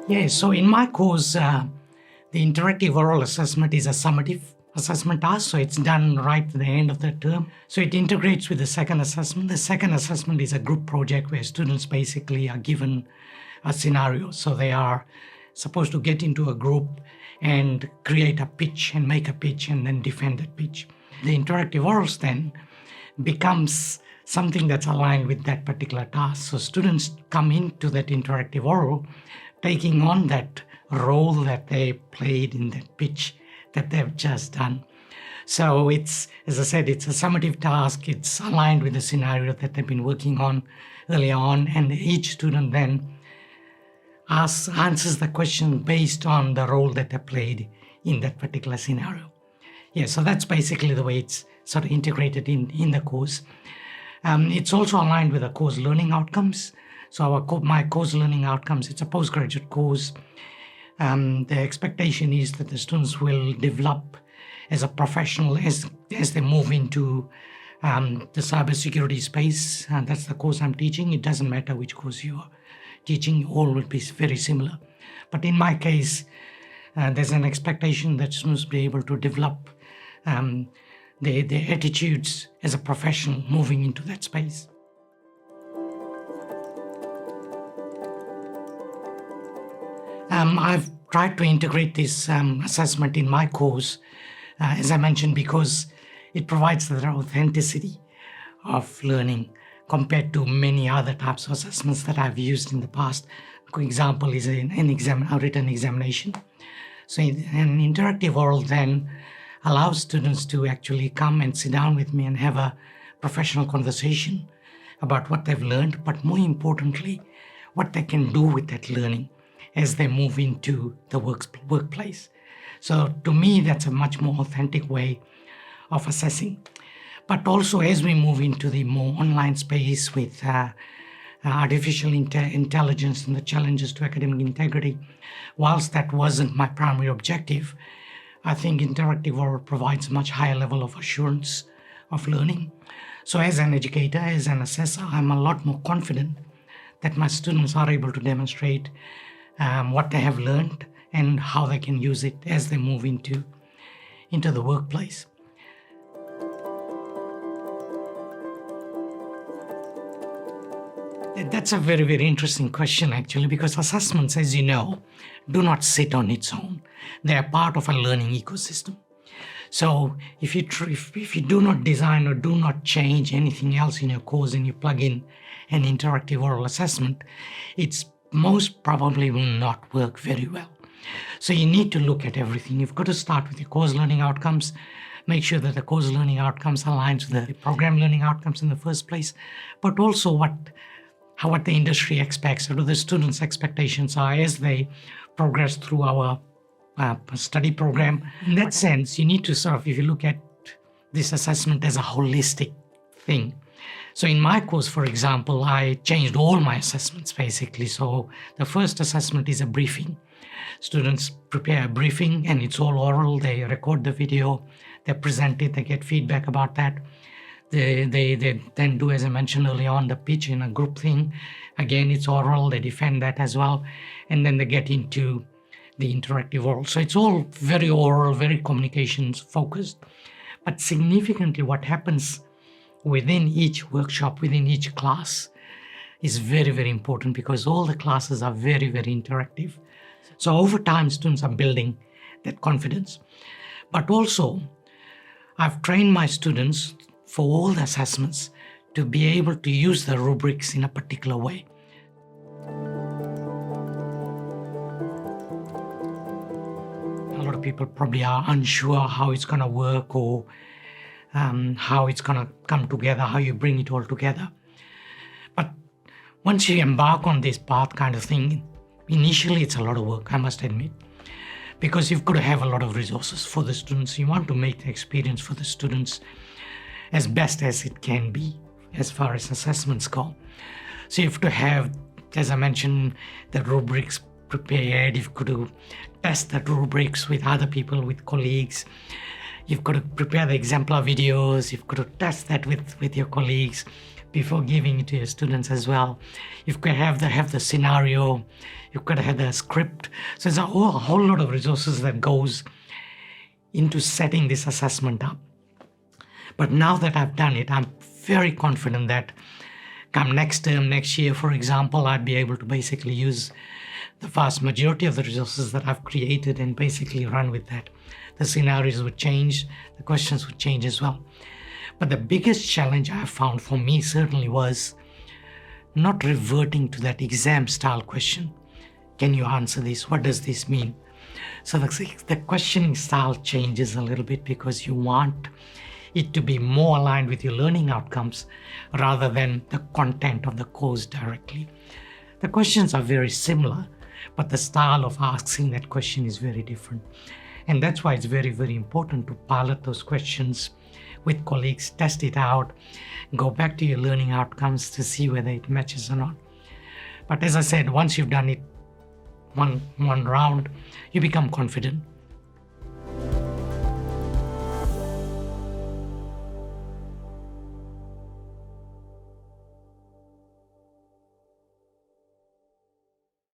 Yes, so in my course, the interactive oral assessment is a summative assessment task, so it's done right at the end of the term. So it integrates with the second assessment. The second assessment is a group project where students basically are given a scenario. So they are supposed to get into a group and create a pitch and make a pitch and then defend that pitch. The interactive orals then becomes something that's aligned with that particular task. So students come into that interactive oral taking on that role that they played in that pitch that they've just done. So it's, as I said, it's a summative task. It's aligned with the scenario that they've been working on earlier on, and each student then answers the question based on the role that they played in that particular scenario. Yeah, so that's basically the way it's sort of integrated in the course. It's also aligned with the course learning outcomes. So my course learning outcomes, it's a postgraduate course. The expectation is that the students will develop as a professional as they move into the cybersecurity space. And that's the course I'm teaching. It doesn't matter which course you are teaching, all will be very similar. But in my case, there's an expectation that students be able to develop their attitudes as a professional moving into that space. I've tried to integrate this assessment in my course, as I mentioned, because it provides the authenticity of learning compared to many other types of assessments that I've used in the past. For example, is a written examination. So an interactive oral then allows students to actually come and sit down with me and have a professional conversation about what they've learned, but more importantly, what they can do with that learning as they move into the workplace. So to me, that's a much more authentic way of assessing. But also as we move into the more online space with artificial intelligence and the challenges to academic integrity, whilst that wasn't my primary objective, I think interactive oral provides a much higher level of assurance of learning. So as an educator, as an assessor, I'm a lot more confident that my students are able to demonstrate what they have learned and how they can use it as they move into the workplace. That's a very, very interesting question, actually, because assessments, as you know, do not sit on its own. They are part of a learning ecosystem. So if you do not design or do not change anything else in your course and you plug in an interactive oral assessment, it's most probably will not work very well. So you need to look at everything. You've got to start with your course learning outcomes, make sure that the course learning outcomes aligns with the program learning outcomes in the first place, but also what the industry expects or the students' expectations are as they progress through our study program. In that sense, you need to sort of, if you look at this assessment as a holistic thing. So in my course, for example, I changed all my assessments basically. So the first assessment is a briefing. Students prepare a briefing and it's all oral. They record the video, they present it, they get feedback about that. They then do, as I mentioned earlier on, the pitch in a group thing. Again, it's oral, they defend that as well. And then they get into the interactive oral. So it's all very oral, very communications focused. But significantly what happens within each workshop, within each class is very, very important because all the classes are very, very interactive. So over time, students are building that confidence. But also, I've trained my students for all the assessments to be able to use the rubrics in a particular way. A lot of people probably are unsure how it's going to work or how it's going to come together, how you bring it all together. But once you embark on this path kind of thing, initially it's a lot of work, I must admit, because you've got to have a lot of resources for the students. You want to make the experience for the students as best as it can be as far as assessments go. So you have to have, as I mentioned, the rubrics prepared. You've got to test the rubrics with other people, with colleagues. You've got to prepare the exemplar videos. You've got to test that with your colleagues before giving it to your students as well. You've got to have the scenario. You've got to have the script. So there's a whole lot of resources that goes into setting this assessment up. But now that I've done it, I'm very confident that come next term, next year, for example, I'd be able to basically use the vast majority of the resources that I've created and basically run with that. The scenarios would change, the questions would change as well. But the biggest challenge I found for me certainly was not reverting to that exam style question. Can you answer this? What does this mean? So the questioning style changes a little bit because you want it to be more aligned with your learning outcomes rather than the content of the course directly. The questions are very similar, but the style of asking that question is very different. And that's why it's very, very important to pilot those questions with colleagues, test it out, go back to your learning outcomes to see whether it matches or not. But as I said, once you've done it one round, you become confident.